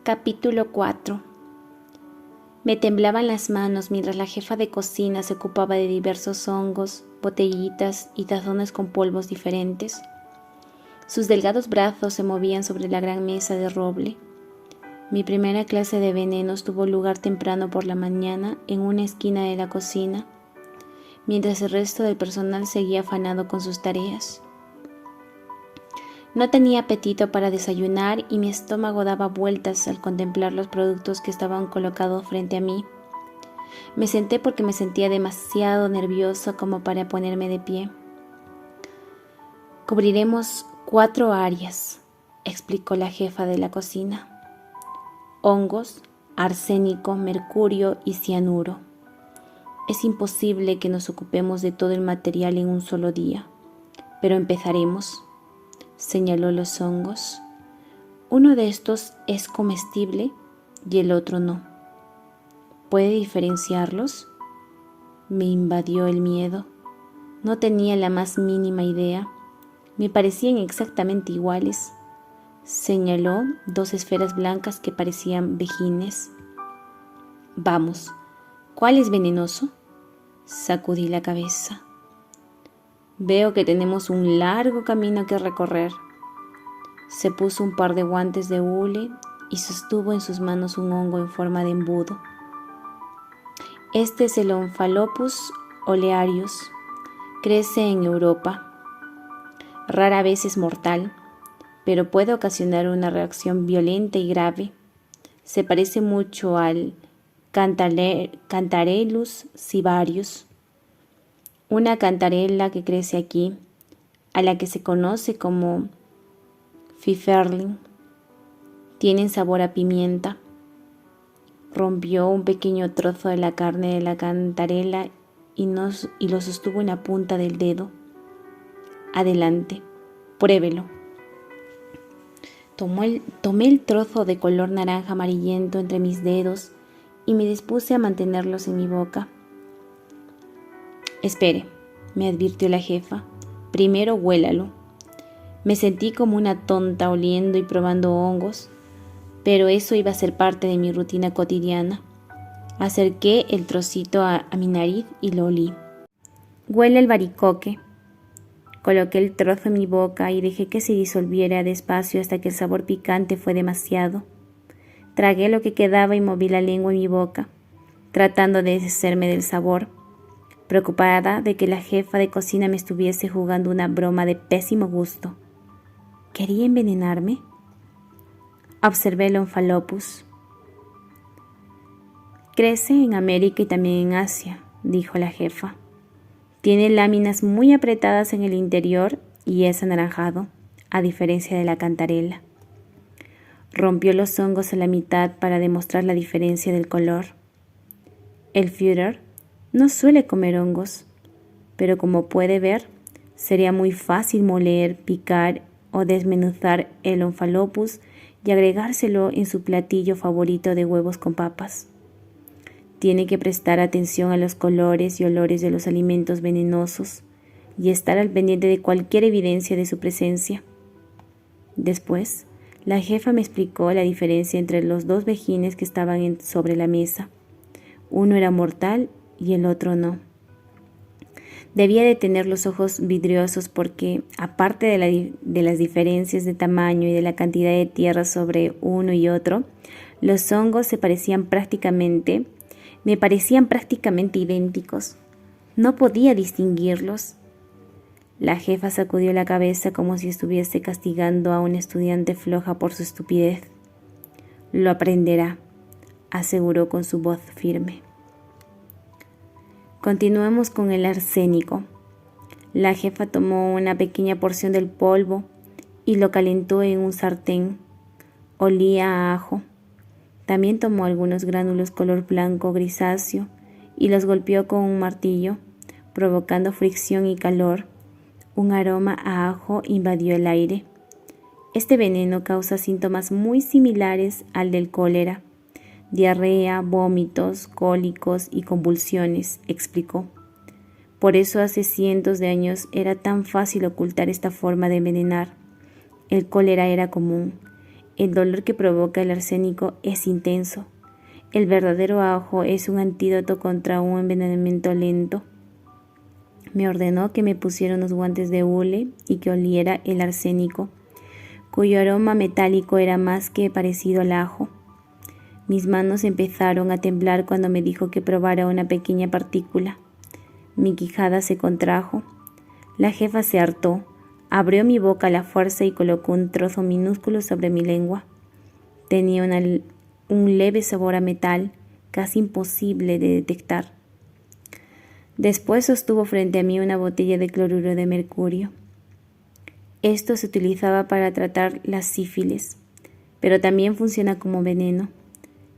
Capítulo 4. Me temblaban las manos mientras la jefa de cocina se ocupaba de diversos hongos, botellitas y tazones con polvos diferentes. Sus delgados brazos se movían sobre la gran mesa de roble. Mi primera clase de venenos tuvo lugar temprano por la mañana en una esquina de la cocina, mientras el resto del personal seguía afanado con sus tareas. No tenía apetito para desayunar y mi estómago daba vueltas al contemplar los productos que estaban colocados frente a mí. Me senté porque me sentía demasiado nerviosa como para ponerme de pie. Cubriremos 4 áreas, explicó la jefa de la cocina. Hongos, arsénico, mercurio y cianuro. Es imposible que nos ocupemos de todo el material en un solo día, pero empezaremos. Señaló los hongos. Uno de estos es comestible y el otro no. ¿Puede diferenciarlos? Me invadió el miedo. No tenía la más mínima idea. Me parecían exactamente iguales. Señaló 2 esferas blancas que parecían vejines. Vamos, ¿cuál es venenoso? Sacudí la cabeza. Veo que tenemos un largo camino que recorrer. Se puso un par de guantes de hule y sostuvo en sus manos un hongo en forma de embudo. Este es el Omphalopus olearius. Crece en Europa. Rara vez es mortal, pero puede ocasionar una reacción violenta y grave. Se parece mucho al Cantarellus cibarius, una cantarela que crece aquí, a la que se conoce como Pfifferling. Tienen sabor a pimienta. Rompió un pequeño trozo de la carne de la cantarela y lo sostuvo en la punta del dedo. Adelante, pruébelo. Tomé el trozo de color naranja amarillento entre mis dedos y me dispuse a mantenerlos en mi boca. Espere, me advirtió la jefa. Primero huélalo. Me sentí como una tonta oliendo y probando hongos, pero eso iba a ser parte de mi rutina cotidiana. Acerqué el trocito a mi nariz y lo olí. Huele el albaricoque. Coloqué el trozo en mi boca y dejé que se disolviera despacio hasta que el sabor picante fue demasiado. Tragué lo que quedaba y moví la lengua en mi boca, tratando de deshacerme del sabor, preocupada de que la jefa de cocina me estuviese jugando una broma de pésimo gusto. ¿Quería envenenarme? Observé el Omphalopus. Crece en América y también en Asia, dijo la jefa. Tiene láminas muy apretadas en el interior y es anaranjado, a diferencia de la cantarela. Rompió los hongos a la mitad para demostrar la diferencia del color. El Führer no suele comer hongos, pero como puede ver, sería muy fácil moler, picar o desmenuzar el Omphalopus y agregárselo en su platillo favorito de huevos con papas. Tiene que prestar atención a los colores y olores de los alimentos venenosos y estar al pendiente de cualquier evidencia de su presencia. Después, la jefa me explicó la diferencia entre los 2 vejines que estaban sobre la mesa. Uno era mortal y el otro no. Debía de tener los ojos vidriosos porque, aparte de las diferencias de tamaño y de la cantidad de tierra sobre uno y otro, los hongos me parecían prácticamente idénticos. No podía distinguirlos. La jefa sacudió la cabeza como si estuviese castigando a una estudiante floja por su estupidez. Lo aprenderá, aseguró con su voz firme. Continuamos con el arsénico. La jefa tomó una pequeña porción del polvo y lo calentó en un sartén. Olía a ajo. También tomó algunos gránulos color blanco grisáceo y los golpeó con un martillo, provocando fricción y calor. Un aroma a ajo invadió el aire. Este veneno causa síntomas muy similares al del cólera. Diarrea, vómitos, cólicos y convulsiones, explicó. Por eso hace cientos de años era tan fácil ocultar esta forma de envenenar. El cólera era común. El dolor que provoca el arsénico es intenso. El verdadero ajo es un antídoto contra un envenenamiento lento. Me ordenó que me pusiera unos guantes de hule y que oliera el arsénico, cuyo aroma metálico era más que parecido al ajo. Mis manos empezaron a temblar cuando me dijo que probara una pequeña partícula. Mi quijada se contrajo. La jefa se hartó, abrió mi boca a la fuerza y colocó un trozo minúsculo sobre mi lengua. Tenía un leve sabor a metal, casi imposible de detectar. Después sostuvo frente a mí una botella de cloruro de mercurio. Esto se utilizaba para tratar la sífilis, pero también funciona como veneno.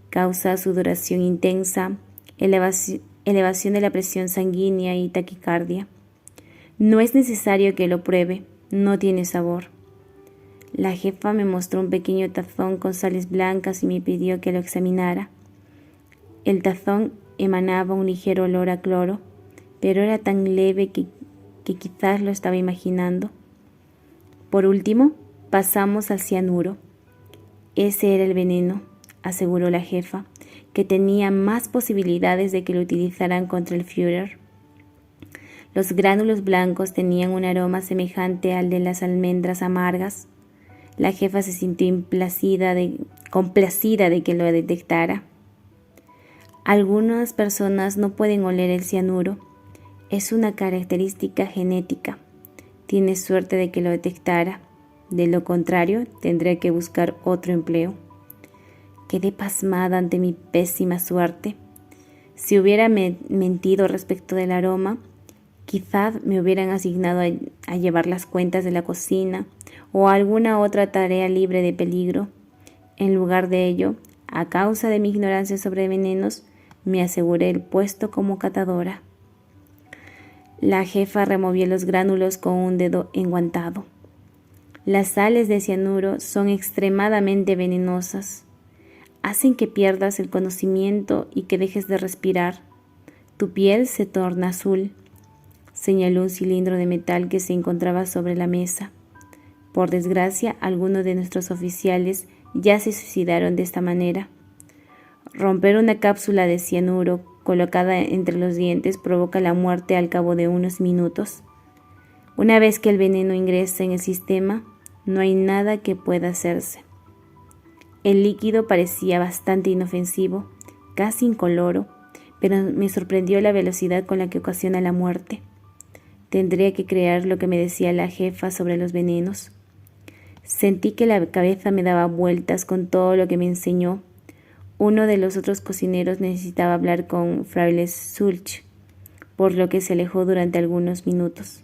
Causa sudoración intensa, elevación de la presión sanguínea y taquicardia. No es necesario que lo pruebe, no tiene sabor. La jefa me mostró un pequeño tazón con sales blancas y me pidió que lo examinara. El tazón emanaba un ligero olor a cloro, pero era tan leve que quizás lo estaba imaginando. Por último, pasamos al cianuro. Ese era el veneno, aseguró la jefa, que tenía más posibilidades de que lo utilizaran contra el Führer. Los gránulos blancos tenían un aroma semejante al de las almendras amargas. La jefa se sintió complacida de que lo detectara. Algunas personas no pueden oler el cianuro. Es una característica genética. Tiene suerte de que lo detectara. De lo contrario, tendré que buscar otro empleo. Quedé pasmada ante mi pésima suerte. Si hubiera mentido respecto del aroma, quizás me hubieran asignado a llevar las cuentas de la cocina o alguna otra tarea libre de peligro. En lugar de ello, a causa de mi ignorancia sobre venenos, me aseguré el puesto como catadora. La jefa removió los gránulos con un dedo enguantado. Las sales de cianuro son extremadamente venenosas. Hacen que pierdas el conocimiento y que dejes de respirar. Tu piel se torna azul. Señaló un cilindro de metal que se encontraba sobre la mesa. Por desgracia, algunos de nuestros oficiales ya se suicidaron de esta manera. Romper una cápsula de cianuro colocada entre los dientes provoca la muerte al cabo de unos minutos. Una vez que el veneno ingresa en el sistema, no hay nada que pueda hacerse. El líquido parecía bastante inofensivo, casi incoloro, pero me sorprendió la velocidad con la que ocasiona la muerte. Tendría que creer lo que me decía la jefa sobre los venenos. Sentí que la cabeza me daba vueltas con todo lo que me enseñó. Uno de los otros cocineros necesitaba hablar con Fraile Sulch, por lo que se alejó durante algunos minutos.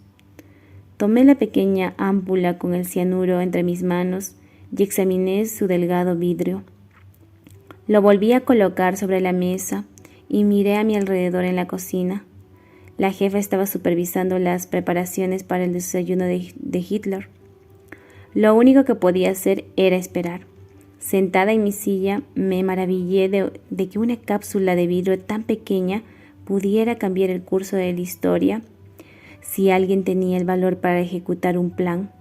Tomé la pequeña ámpula con el cianuro entre mis manos y examiné su delgado vidrio. Lo volví a colocar sobre la mesa y miré a mi alrededor en la cocina. La jefa estaba supervisando las preparaciones para el desayuno de Hitler. Lo único que podía hacer era esperar. Sentada en mi silla, me maravillé de que una cápsula de vidrio tan pequeña pudiera cambiar el curso de la historia si alguien tenía el valor para ejecutar un plan.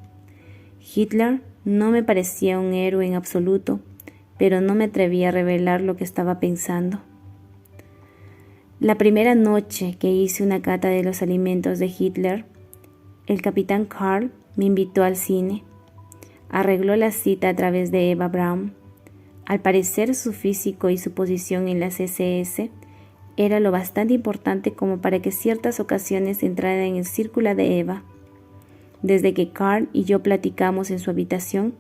Hitler no me parecía un héroe en absoluto, pero no me atreví a revelar lo que estaba pensando. La primera noche que hice una cata de los alimentos de Hitler, el capitán Karl me invitó al cine. Arregló la cita a través de Eva Braun. Al parecer, su físico y su posición en las SS era lo bastante importante como para que ciertas ocasiones entrara en el círculo de Eva. Desde que Karl y yo platicamos en su habitación,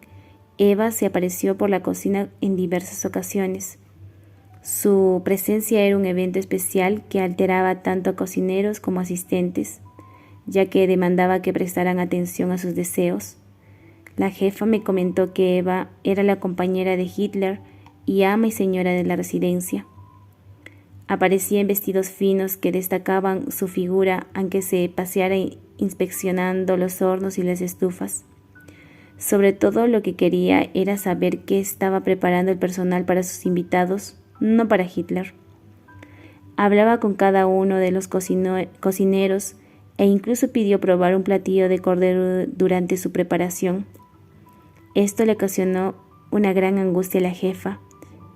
Eva se apareció por la cocina en diversas ocasiones. Su presencia era un evento especial que alteraba tanto a cocineros como asistentes, ya que demandaba que prestaran atención a sus deseos. La jefa me comentó que Eva era la compañera de Hitler y ama y señora de la residencia. Aparecía en vestidos finos que destacaban su figura aunque se paseara inspeccionando los hornos y las estufas. Sobre todo lo que quería era saber qué estaba preparando el personal para sus invitados, no para Hitler. Hablaba con cada uno de los cocineros e incluso pidió probar un platillo de cordero durante su preparación. Esto le ocasionó una gran angustia a la jefa,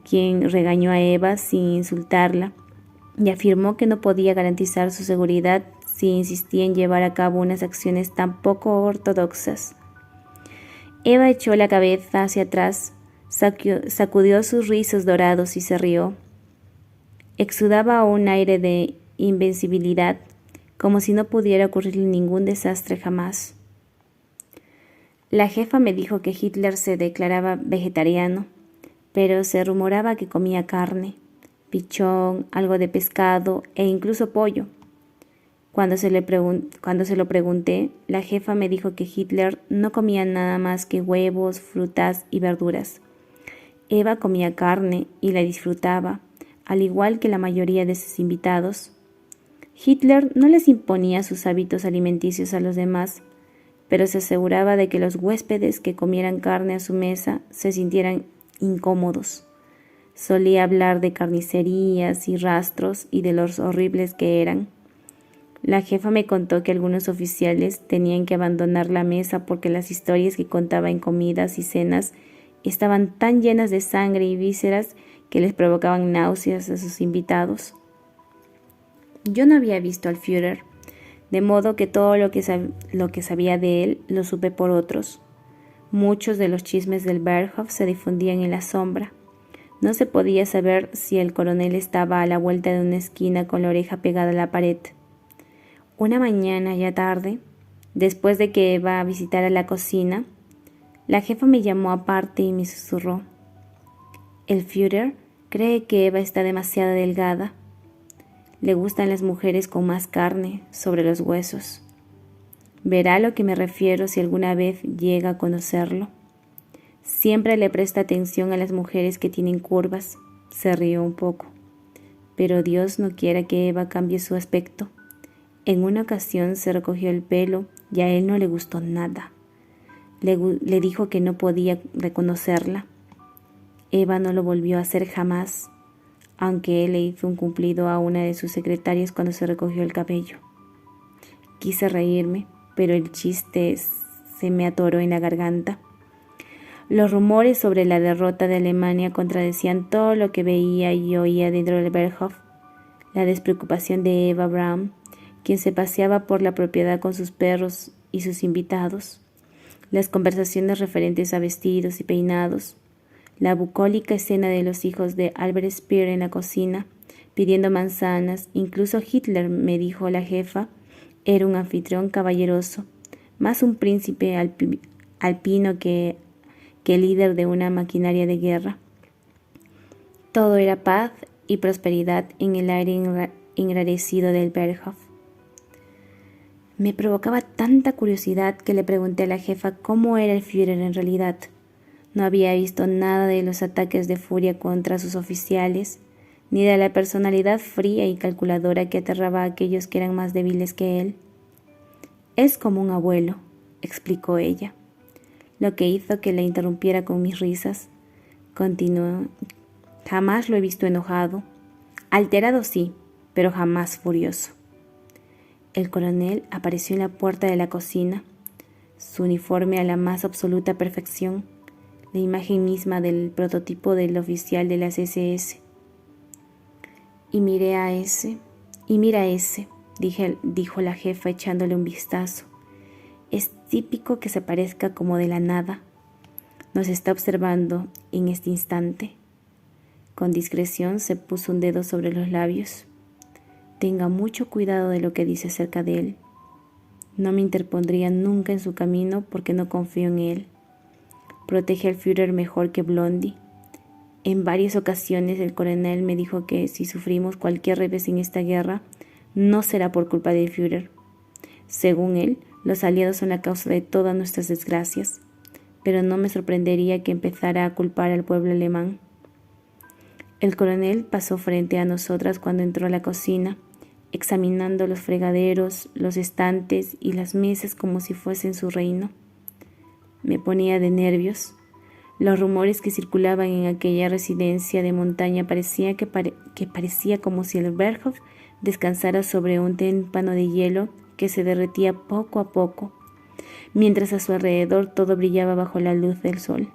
quien regañó a Eva sin insultarla y afirmó que no podía garantizar su seguridad si insistía en llevar a cabo unas acciones tan poco ortodoxas. Eva echó la cabeza hacia atrás, sacudió sus rizos dorados y se rió. Exudaba un aire de invencibilidad, como si no pudiera ocurrirle ningún desastre jamás. La jefa me dijo que Hitler se declaraba vegetariano, pero se rumoraba que comía carne, pichón, algo de pescado e incluso pollo. Cuando se lo pregunté, la jefa me dijo que Hitler no comía nada más que huevos, frutas y verduras. Eva comía carne y la disfrutaba, al igual que la mayoría de sus invitados. Hitler no les imponía sus hábitos alimenticios a los demás, pero se aseguraba de que los huéspedes que comieran carne a su mesa se sintieran incómodos. Solía hablar de carnicerías y rastros y de los horribles que eran. La jefa me contó que algunos oficiales tenían que abandonar la mesa porque las historias que contaba en comidas y cenas estaban tan llenas de sangre y vísceras que les provocaban náuseas a sus invitados. Yo no había visto al Führer, de modo que todo lo que sabía de él lo supe por otros. Muchos de los chismes del Berghof se difundían en la sombra. No se podía saber si el coronel estaba a la vuelta de una esquina con la oreja pegada a la pared. Una mañana ya tarde, después de que Eva visitara la cocina, la jefa me llamó aparte y me susurró: «El Führer cree que Eva está demasiado delgada. Le gustan las mujeres con más carne sobre los huesos. Verá a lo que me refiero si alguna vez llega a conocerlo. Siempre le presta atención a las mujeres que tienen curvas». Se rió un poco. «Pero Dios no quiera que Eva cambie su aspecto. En una ocasión se recogió el pelo y a él no le gustó nada. Le dijo que no podía reconocerla. Eva no lo volvió a hacer jamás, aunque él le hizo un cumplido a una de sus secretarias cuando se recogió el cabello». Quise reírme, pero el chiste se me atoró en la garganta. Los rumores sobre la derrota de Alemania contradecían todo lo que veía y oía dentro del Berghof. La despreocupación de Eva Braun, quien se paseaba por la propiedad con sus perros y sus invitados, las conversaciones referentes a vestidos y peinados, la bucólica escena de los hijos de Albert Speer en la cocina, pidiendo manzanas. Incluso Hitler, me dijo la jefa, era un anfitrión caballeroso, más un príncipe alpino que líder de una maquinaria de guerra. Todo era paz y prosperidad en el aire enrarecido del Berghof. Me provocaba tanta curiosidad que le pregunté a la jefa cómo era el Führer en realidad. No había visto nada de los ataques de furia contra sus oficiales, ni de la personalidad fría y calculadora que aterraba a aquellos que eran más débiles que él. «Es como un abuelo», explicó ella. Lo que hizo que la interrumpiera con mis risas. Continuó: «Jamás lo he visto enojado. Alterado sí, pero jamás furioso». El coronel apareció en la puerta de la cocina, su uniforme a la más absoluta perfección, la imagen misma del prototipo del oficial de las SS. «Y mira ese», dijo la jefa echándole un vistazo. «Es típico que se parezca como de la nada. Nos está observando en este instante». Con discreción se puso un dedo sobre los labios. «Tenga mucho cuidado de lo que dice acerca de él. No me interpondría nunca en su camino porque no confío en él. Protege al Führer mejor que Blondie. En varias ocasiones el coronel me dijo que si sufrimos cualquier revés en esta guerra, no será por culpa del Führer. Según él, los aliados son la causa de todas nuestras desgracias, pero no me sorprendería que empezara a culpar al pueblo alemán». El coronel pasó frente a nosotras cuando entró a la cocina, examinando los fregaderos, los estantes y las mesas como si fuesen su reino. Me ponía de nervios. Los rumores que circulaban en aquella residencia de montaña parecía como si el Berghof descansara sobre un témpano de hielo que se derretía poco a poco, mientras a su alrededor todo brillaba bajo la luz del sol.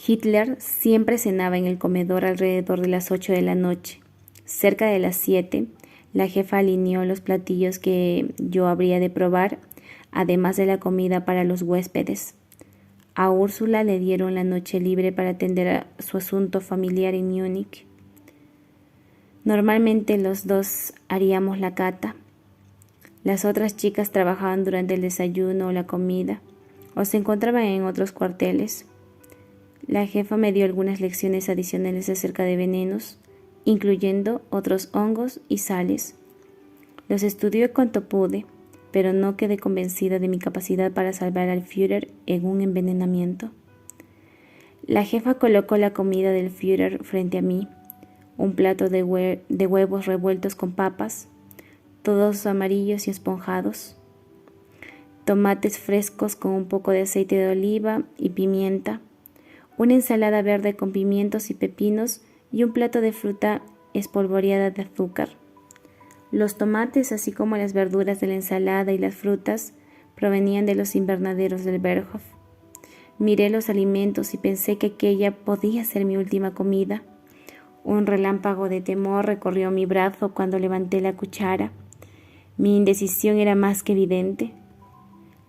Hitler siempre cenaba en el comedor alrededor de las 8 de la noche. Cerca de las 7, la jefa alineó los platillos que yo habría de probar, además de la comida para los huéspedes. A Úrsula le dieron la noche libre para atender a su asunto familiar en Múnich. Normalmente los dos haríamos la cata. Las otras chicas trabajaban durante el desayuno o la comida, o se encontraban en otros cuarteles. La jefa me dio algunas lecciones adicionales acerca de venenos, incluyendo otros hongos y sales. Los estudié cuanto pude, pero no quedé convencida de mi capacidad para salvar al Führer en un envenenamiento. La jefa colocó la comida del Führer frente a mí, un plato de huevos revueltos con papas, todos amarillos y esponjados, tomates frescos con un poco de aceite de oliva y pimienta, una ensalada verde con pimientos y pepinos y un plato de fruta espolvoreada de azúcar. Los tomates, así como las verduras de la ensalada y las frutas, provenían de los invernaderos del Berghof. Miré los alimentos y pensé que aquella podía ser mi última comida. Un relámpago de temor recorrió mi brazo cuando levanté la cuchara. Mi indecisión era más que evidente.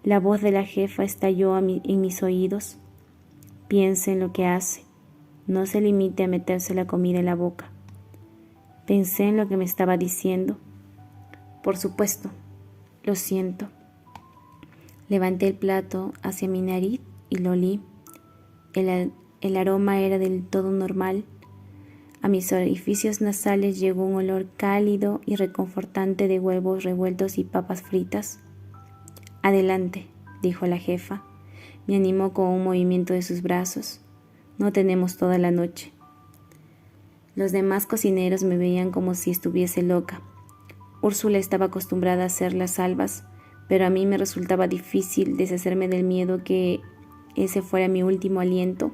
La voz de la jefa estalló en mis oídos. Piense en lo que hace. No se limite a meterse la comida en la boca. Pensé en lo que me estaba diciendo. Por supuesto, lo siento. Levanté el plato hacia mi nariz y lo olí. El aroma era del todo normal. A mis orificios nasales llegó un olor cálido y reconfortante de huevos revueltos y papas fritas. Adelante, dijo la jefa. Me animó con un movimiento de sus brazos. No tenemos toda la noche. Los demás cocineros me veían como si estuviese loca. Úrsula estaba acostumbrada a hacer las salvas, pero a mí me resultaba difícil deshacerme del miedo que ese fuera mi último aliento.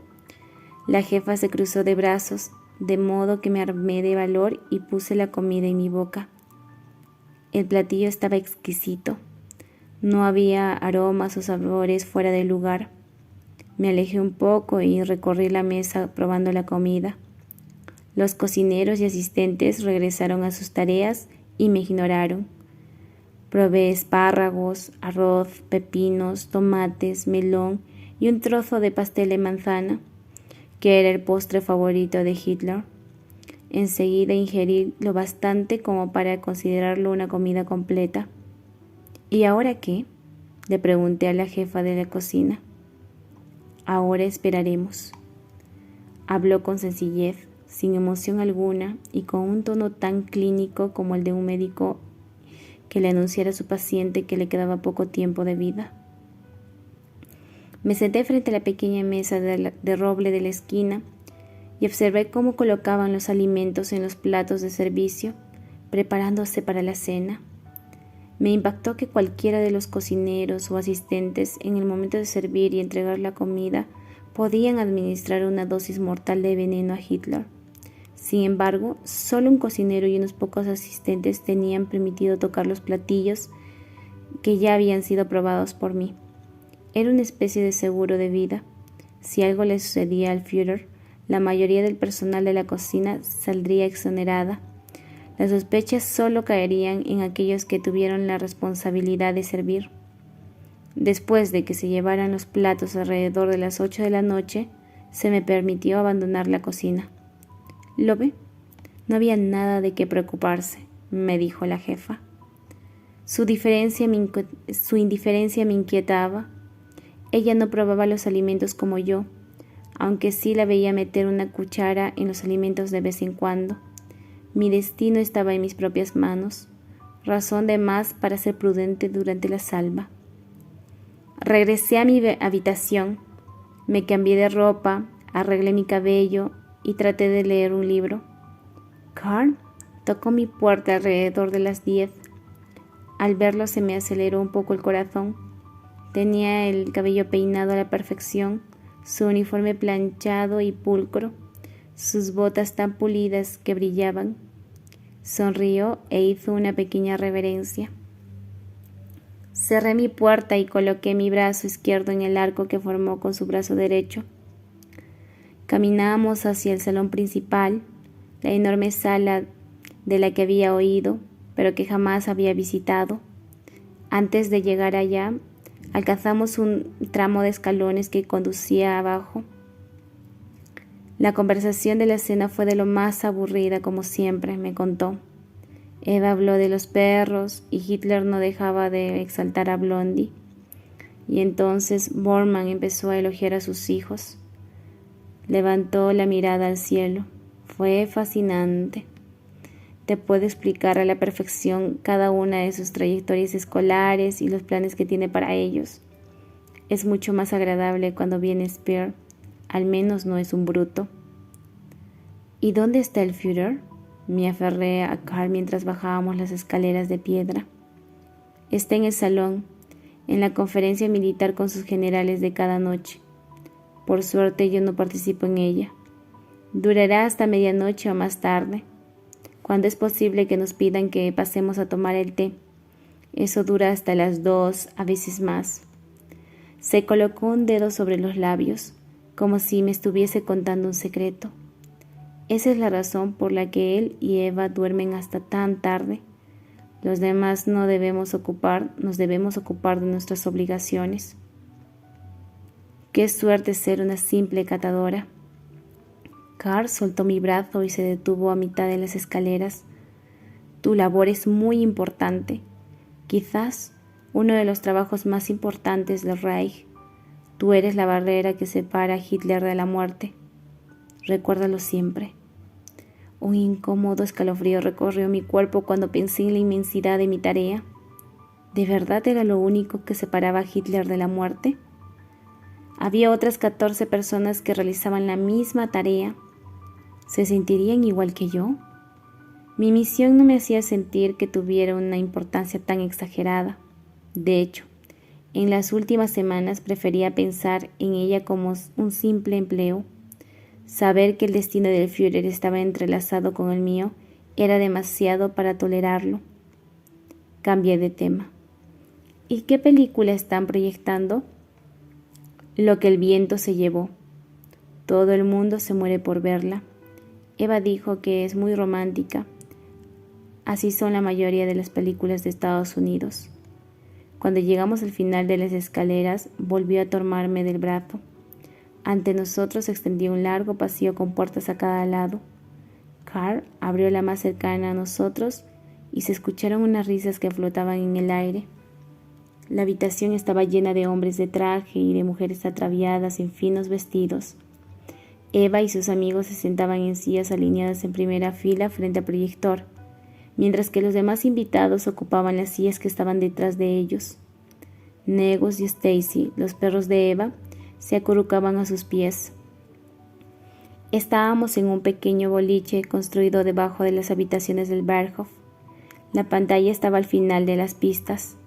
La jefa se cruzó de brazos, de modo que me armé de valor y puse la comida en mi boca. El platillo estaba exquisito. No había aromas o sabores fuera de lugar. Me alejé un poco y recorrí la mesa probando la comida. Los cocineros y asistentes regresaron a sus tareas y me ignoraron. Probé espárragos, arroz, pepinos, tomates, melón y un trozo de pastel de manzana, que era el postre favorito de Hitler. Enseguida ingerí lo bastante como para considerarlo una comida completa. ¿Y ahora qué?, le pregunté a la jefa de la cocina. Ahora esperaremos. Habló con sencillez, sin emoción alguna y con un tono tan clínico como el de un médico que le anunciara a su paciente que le quedaba poco tiempo de vida. Me senté frente a la pequeña mesa de roble de la esquina y observé cómo colocaban los alimentos en los platos de servicio, preparándose para la cena. Me impactó que cualquiera de los cocineros o asistentes, en el momento de servir y entregar la comida, podían administrar una dosis mortal de veneno a Hitler. Sin embargo, solo un cocinero y unos pocos asistentes tenían permitido tocar los platillos que ya habían sido probados por mí. Era una especie de seguro de vida. Si algo le sucedía al Führer, la mayoría del personal de la cocina saldría exonerada. Las sospechas solo caerían en aquellos que tuvieron la responsabilidad de servir. Después de que se llevaran los platos alrededor de las 8 de la noche, se me permitió abandonar la cocina. ¿Lo ve? No había nada de qué preocuparse, me dijo la jefa. Su indiferencia me inquietaba. Ella no probaba los alimentos como yo, aunque sí la veía meter una cuchara en los alimentos de vez en cuando. Mi destino estaba en mis propias manos, razón de más para ser prudente durante la salva. Regresé a mi habitación, me cambié de ropa, arreglé mi cabello y traté de leer un libro. Karl tocó mi puerta alrededor de las 10. Al verlo se me aceleró un poco el corazón. Tenía el cabello peinado a la perfección, su uniforme planchado y pulcro, sus botas tan pulidas que brillaban. Sonrió e hizo una pequeña reverencia. Cerré mi puerta y coloqué mi brazo izquierdo en el arco que formó con su brazo derecho. Caminamos hacia el salón principal, la enorme sala de la que había oído, pero que jamás había visitado. Antes de llegar allá, alcanzamos un tramo de escalones que conducía abajo. La conversación de la cena fue de lo más aburrida, como siempre, me contó. Eva habló de los perros y Hitler no dejaba de exaltar a Blondie. Y entonces Bormann empezó a elogiar a sus hijos. Levantó la mirada al cielo. Fue fascinante. Te puedo explicar a la perfección cada una de sus trayectorias escolares y los planes que tiene para ellos. Es mucho más agradable cuando viene Speer. Al menos no es un bruto. ¿Y dónde está el Führer? Me aferré a Karl mientras bajábamos las escaleras de piedra. Está en el salón, en la conferencia militar con sus generales de cada noche. Por suerte yo no participo en ella. Durará hasta medianoche o más tarde. ¿Cuándo es posible que nos pidan que pasemos a tomar el té? Eso dura hasta las 2, a veces más. Se colocó un dedo sobre los labios, como si me estuviese contando un secreto. Esa es la razón por la que él y Eva duermen hasta tan tarde. Los demás nos debemos ocupar de nuestras obligaciones. Qué suerte ser una simple catadora. Karl soltó mi brazo y se detuvo a mitad de las escaleras. Tu labor es muy importante, quizás uno de los trabajos más importantes del Reich. Tú eres la barrera que separa a Hitler de la muerte. Recuérdalo siempre. Un incómodo escalofrío recorrió mi cuerpo cuando pensé en la inmensidad de mi tarea. ¿De verdad era lo único que separaba a Hitler de la muerte? Había otras 14 personas que realizaban la misma tarea. ¿Se sentirían igual que yo? Mi misión no me hacía sentir que tuviera una importancia tan exagerada. De hecho, en las últimas semanas prefería pensar en ella como un simple empleo. Saber que el destino del Führer estaba entrelazado con el mío era demasiado para tolerarlo. Cambié de tema. ¿Y qué película están proyectando? Lo que el viento se llevó. Todo el mundo se muere por verla. Eva dijo que es muy romántica. Así son la mayoría de las películas de Estados Unidos. Cuando llegamos al final de las escaleras, volvió a tomarme del brazo. Ante nosotros se extendía un largo pasillo con puertas a cada lado. Karl abrió la más cercana a nosotros y se escucharon unas risas que flotaban en el aire. La habitación estaba llena de hombres de traje y de mujeres ataviadas en finos vestidos. Eva y sus amigos se sentaban en sillas alineadas en primera fila frente al proyector, mientras que los demás invitados ocupaban las sillas que estaban detrás de ellos. Negus y Stacy, los perros de Eva, se acurrucaban a sus pies. Estábamos en un pequeño boliche construido debajo de las habitaciones del Berghof. La pantalla estaba al final de las pistas.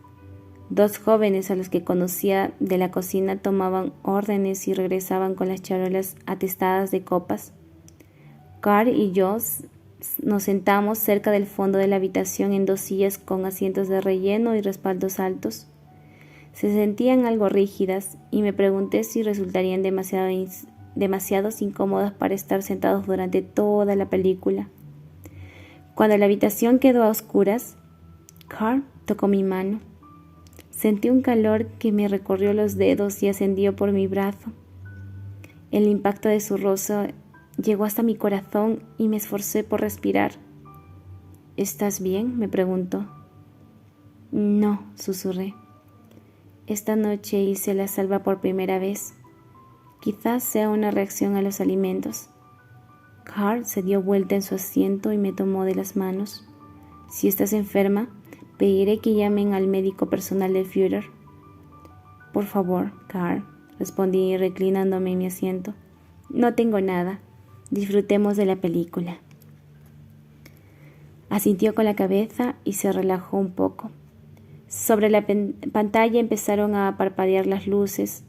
2 jóvenes a los que conocía de la cocina tomaban órdenes y regresaban con las charolas atestadas de copas. Karl y yo nos sentamos cerca del fondo de la habitación en 2 sillas con asientos de relleno y respaldos altos. Se sentían algo rígidas y me pregunté si resultarían demasiado incómodas para estar sentados durante toda la película. Cuando la habitación quedó a oscuras, Karl tocó mi mano. Sentí un calor que me recorrió los dedos y ascendió por mi brazo. El impacto de su rostro llegó hasta mi corazón y me esforcé por respirar. ¿Estás bien?, me preguntó. No, susurré. Esta noche hice la salva por primera vez. Quizás sea una reacción a los alimentos. Karl se dio vuelta en su asiento y me tomó de las manos. Si estás enferma, pediré que llamen al médico personal del Führer. Por favor, Karl, respondí reclinándome en mi asiento. No tengo nada. Disfrutemos de la película. Asintió con la cabeza y se relajó un poco. Sobre la pantalla empezaron a parpadear las luces.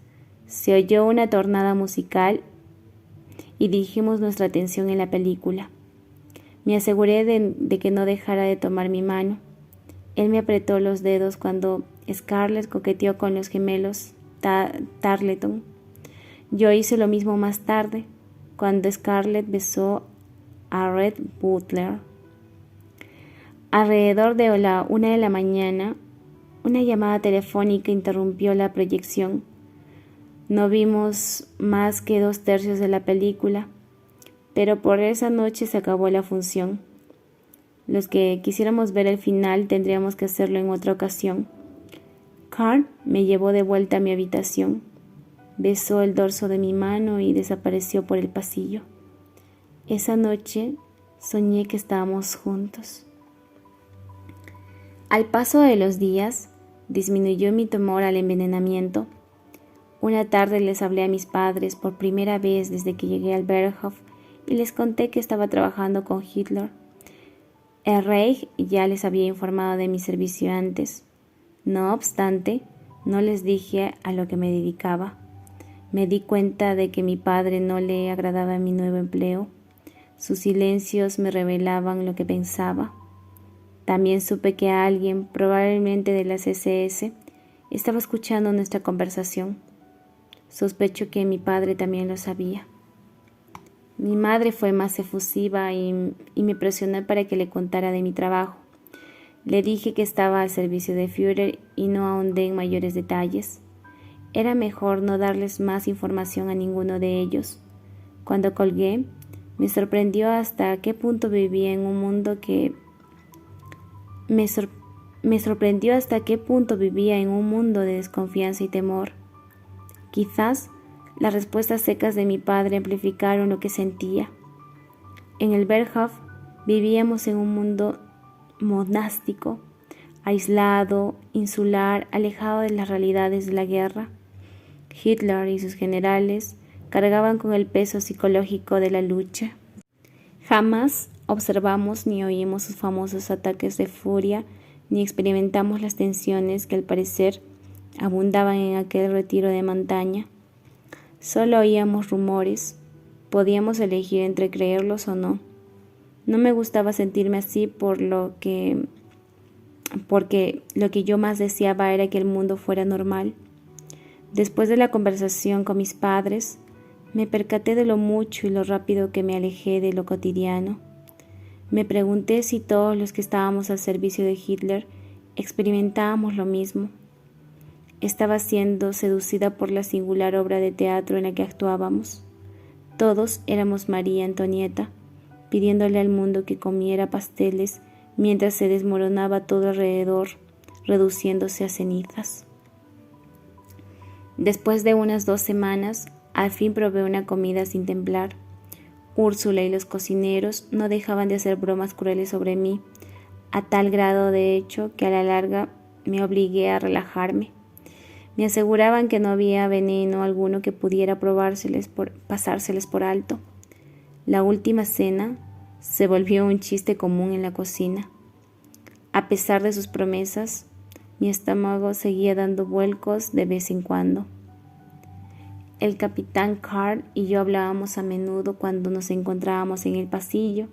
Se oyó una tornada musical y dirigimos nuestra atención en la película. Me aseguré de que no dejara de tomar mi mano. Él me apretó los dedos cuando Scarlett coqueteó con los gemelos Tarleton. Yo hice lo mismo más tarde. cuando Scarlett besó a Red Butler. Alrededor de la 1 de la mañana, una llamada telefónica interrumpió la proyección. No vimos más que 2/3 de la película, pero por esa noche se acabó la función. Los que quisiéramos ver el final tendríamos que hacerlo en otra ocasión. Carl me llevó de vuelta a mi habitación, besó el dorso de mi mano y desapareció por el pasillo. Esa noche soñé que estábamos juntos. Al paso de los días, disminuyó mi temor al envenenamiento. Una tarde les hablé a mis padres por primera vez desde que llegué al Berghof y les conté que estaba trabajando con Hitler. El Reich ya les había informado de mi servicio antes. No obstante, no les dije a lo que me dedicaba. Me di cuenta de que a mi padre no le agradaba mi nuevo empleo. Sus silencios me revelaban lo que pensaba. También supe que alguien, probablemente de las SS, estaba escuchando nuestra conversación. Sospecho que mi padre también lo sabía. Mi madre fue más efusiva y me presionó para que le contara de mi trabajo. Le dije que estaba al servicio de Führer y no ahondé en mayores detalles. Era mejor no darles más información a ninguno de ellos. Cuando colgué, me sorprendió hasta qué punto vivía en un mundo de desconfianza y temor. Quizás las respuestas secas de mi padre amplificaron lo que sentía. En el Berghof vivíamos en un mundo monástico, aislado, insular, alejado de las realidades de la guerra. Hitler y sus generales cargaban con el peso psicológico de la lucha. Jamás observamos ni oímos sus famosos ataques de furia, ni experimentamos las tensiones que al parecer abundaban en aquel retiro de montaña. Solo oíamos rumores, podíamos elegir entre creerlos o no. No me gustaba sentirme así porque lo que yo más deseaba era que el mundo fuera normal. Después de la conversación con mis padres, me percaté de lo mucho y lo rápido que me alejé de lo cotidiano. Me pregunté si todos los que estábamos al servicio de Hitler experimentábamos lo mismo. Estaba siendo seducida por la singular obra de teatro en la que actuábamos. Todos éramos María Antonieta, pidiéndole al mundo que comiera pasteles mientras se desmoronaba todo alrededor, reduciéndose a cenizas. Después de unas 2 semanas, al fin probé una comida sin temblar. Úrsula y los cocineros no dejaban de hacer bromas crueles sobre mí, a tal grado de hecho que a la larga me obligué a relajarme. Me aseguraban que no había veneno alguno que pudiera pasárseles por alto. La última cena se volvió un chiste común en la cocina. A pesar de sus promesas, mi estómago seguía dando vuelcos de vez en cuando. El capitán Carl y yo hablábamos a menudo cuando nos encontrábamos en el pasillo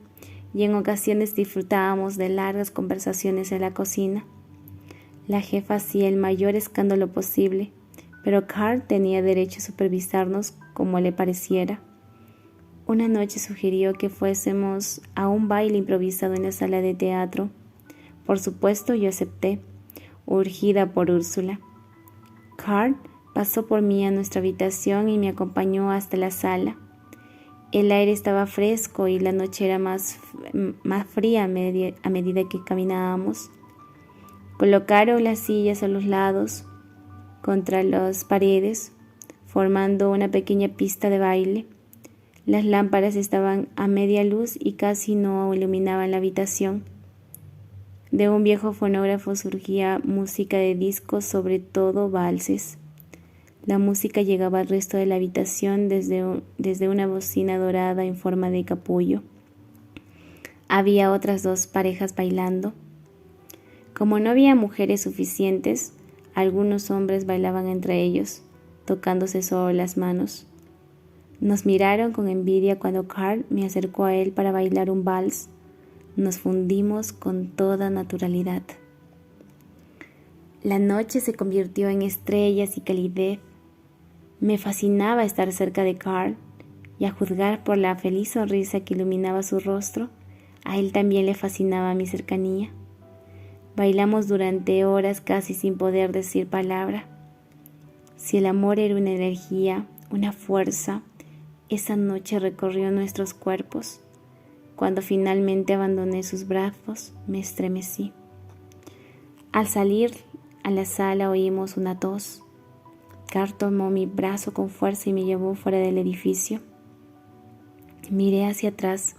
y en ocasiones disfrutábamos de largas conversaciones en la cocina. La jefa hacía el mayor escándalo posible, pero Carl tenía derecho a supervisarnos como le pareciera. Una noche sugirió que fuésemos a un baile improvisado en la sala de teatro. Por supuesto, yo acepté, urgida por Úrsula. Carl pasó por mí a nuestra habitación y me acompañó hasta la sala. El aire estaba fresco y la noche era más fría a medida que caminábamos. Colocaron las sillas a los lados, contra las paredes, formando una pequeña pista de baile. Las lámparas estaban a media luz y casi no iluminaban la habitación. De un viejo fonógrafo surgía música de discos, sobre todo valses. La música llegaba al resto de la habitación desde una bocina dorada en forma de capullo. Había otras 2 parejas bailando. Como no había mujeres suficientes, algunos hombres bailaban entre ellos, tocándose solo las manos. Nos miraron con envidia cuando Carl me acercó a él para bailar un vals. Nos fundimos con toda naturalidad. La noche se convirtió en estrellas y calidez. Me fascinaba estar cerca de Carl. y a juzgar por la feliz sonrisa que iluminaba su rostro, a él también le fascinaba mi cercanía. Bailamos durante horas casi sin poder decir palabra. Si el amor era una energía, una fuerza, esa noche recorrió nuestros cuerpos. Cuando finalmente abandoné sus brazos, me estremecí. Al salir a la sala oímos una tos. Carl tomó mi brazo con fuerza y me llevó fuera del edificio. Miré hacia atrás.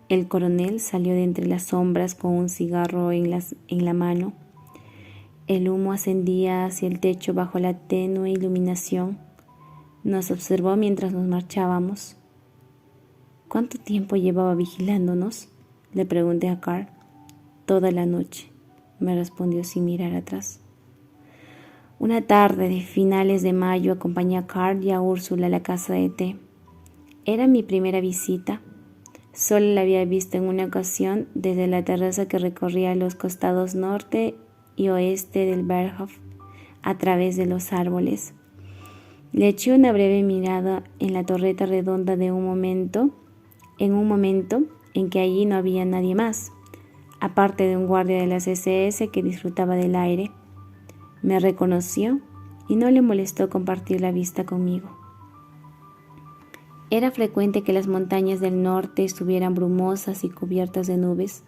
El coronel salió de entre las sombras con un cigarro en la mano. El humo ascendía hacia el techo bajo la tenue iluminación. Nos observó mientras nos marchábamos. ¿Cuánto tiempo llevaba vigilándonos?, le pregunté a Carl. Toda la noche, me respondió sin mirar atrás. Una tarde de finales de mayo acompañé a Carl y a Úrsula a la casa de té. Era mi primera visita. Solo la había visto en una ocasión desde la terraza que recorría los costados norte y oeste del Berghof a través de los árboles. Le eché una breve mirada en la torreta redonda en un momento en que allí no había nadie más, aparte de un guardia de las SS que disfrutaba del aire. Me reconoció y no le molestó compartir la vista conmigo. Era frecuente que las montañas del norte estuvieran brumosas y cubiertas de nubes,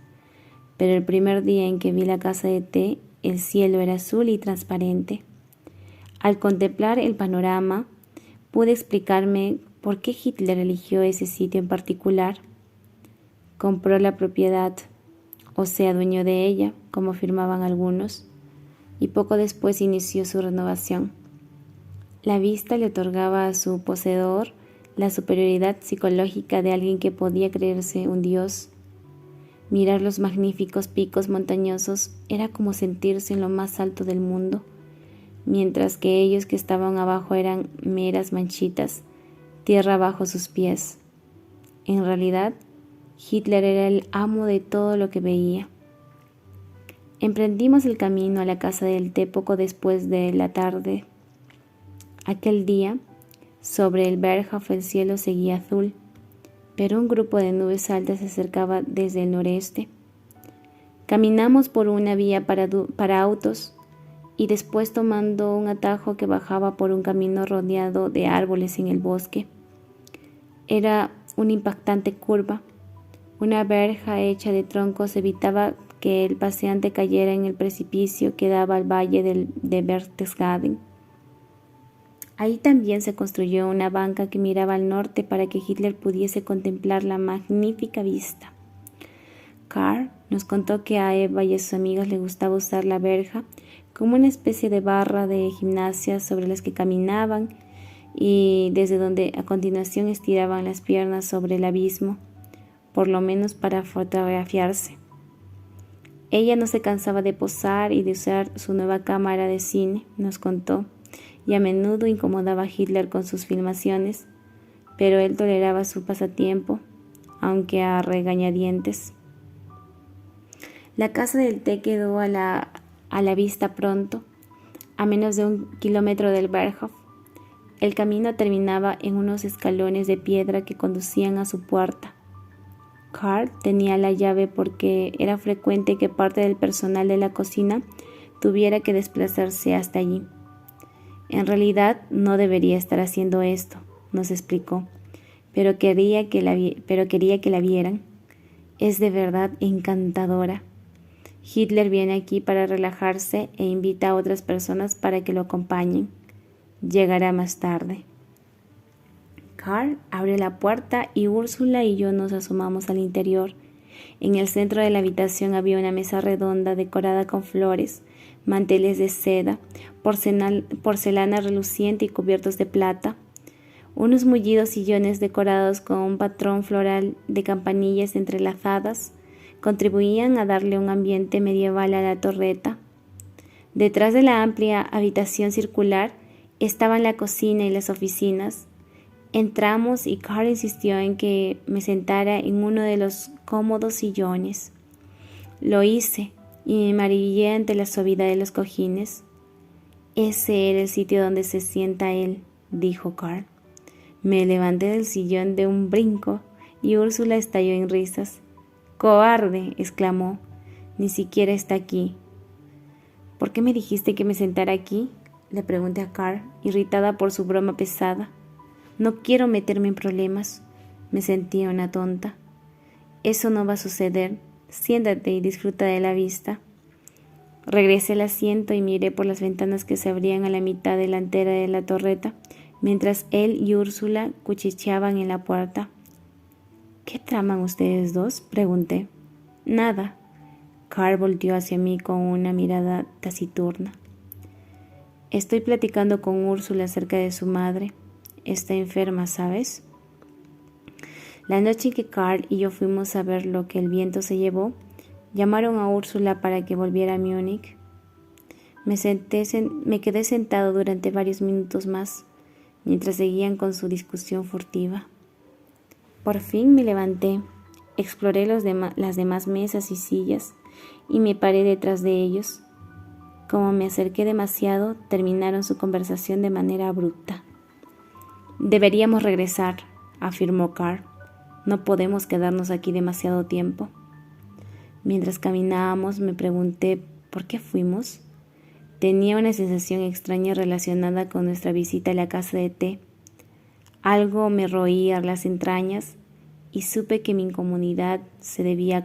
pero el primer día en que vi la casa de té, el cielo era azul y transparente. Al contemplar el panorama, pude explicarme por qué Hitler eligió ese sitio en particular. Compró la propiedad, o se adueñó de ella, como afirmaban algunos, y poco después inició su renovación. La vista le otorgaba a su poseedor la superioridad psicológica de alguien que podía creerse un dios. Mirar los magníficos picos montañosos era como sentirse en lo más alto del mundo, mientras que ellos que estaban abajo eran meras manchitas, tierra bajo sus pies. En realidad, Hitler era el amo de todo lo que veía. Emprendimos el camino a la casa del té poco después de la tarde. Aquel día, sobre el Berghof el cielo seguía azul, pero un grupo de nubes altas se acercaba desde el noreste. Caminamos por una vía para autos y después tomando un atajo que bajaba por un camino rodeado de árboles en el bosque. Era una impactante curva. Una verja hecha de troncos evitaba que el paseante cayera en el precipicio que daba al valle de Berchtesgaden. Ahí también se construyó una banca que miraba al norte para que Hitler pudiese contemplar la magnífica vista. Carl nos contó que a Eva y a sus amigas les gustaba usar la verja como una especie de barra de gimnasia sobre las que caminaban y desde donde a continuación estiraban las piernas sobre el abismo, por lo menos para fotografiarse. Ella no se cansaba de posar y de usar su nueva cámara de cine, nos contó, y a menudo incomodaba a Hitler con sus filmaciones, pero él toleraba su pasatiempo, aunque a regañadientes. La casa del té quedó a la vista pronto, a menos de 1 kilómetro del Berghof. El camino terminaba en unos escalones de piedra que conducían a su puerta. Carl tenía la llave porque era frecuente que parte del personal de la cocina tuviera que desplazarse hasta allí. En realidad no debería estar haciendo esto, nos explicó, pero quería que la vieran. Es de verdad encantadora. Hitler viene aquí para relajarse e invita a otras personas para que lo acompañen. Llegará más tarde. Carl abrió la puerta y Úrsula y yo nos asomamos al interior. En el centro de la habitación había una mesa redonda decorada con flores, manteles de seda, porcelana reluciente y cubiertos de plata. Unos mullidos sillones decorados con un patrón floral de campanillas entrelazadas contribuían a darle un ambiente medieval a la torreta. Detrás de la amplia habitación circular estaban la cocina y las oficinas. Entramos y Carl insistió en que me sentara en uno de los cómodos sillones. Lo hice y me maravillé ante la suavidad de los cojines. Ese era el sitio donde se sienta él, dijo Carl. Me levanté del sillón de un brinco y Úrsula estalló en risas. ¡Cobarde!, exclamó. Ni siquiera está aquí. ¿Por qué me dijiste que me sentara aquí?, le pregunté a Carl, irritada por su broma pesada. No quiero meterme en problemas. Me sentía una tonta. Eso no va a suceder. Siéntate y disfruta de la vista. Regresé al asiento y miré por las ventanas que se abrían a la mitad delantera de la torreta, mientras él y Úrsula cuchicheaban en la puerta. ¿Qué traman ustedes dos?, pregunté. Nada. Carl volteó hacia mí con una mirada taciturna. Estoy platicando con Úrsula acerca de su madre. Está enferma, ¿sabes? La noche en que Carl y yo fuimos a ver lo que el viento se llevó, llamaron a Úrsula para que volviera a Múnich. Me quedé sentado durante varios minutos más, mientras seguían con su discusión furtiva. Por fin me levanté, exploré las demás mesas y sillas y me paré detrás de ellos. Como me acerqué demasiado, terminaron su conversación de manera abrupta. Deberíamos regresar, afirmó Carl. No podemos quedarnos aquí demasiado tiempo. Mientras caminábamos, me pregunté ¿por qué fuimos? Tenía una sensación extraña relacionada con nuestra visita a la casa de té. Algo me roía las entrañas y supe que mi incomodidad se debía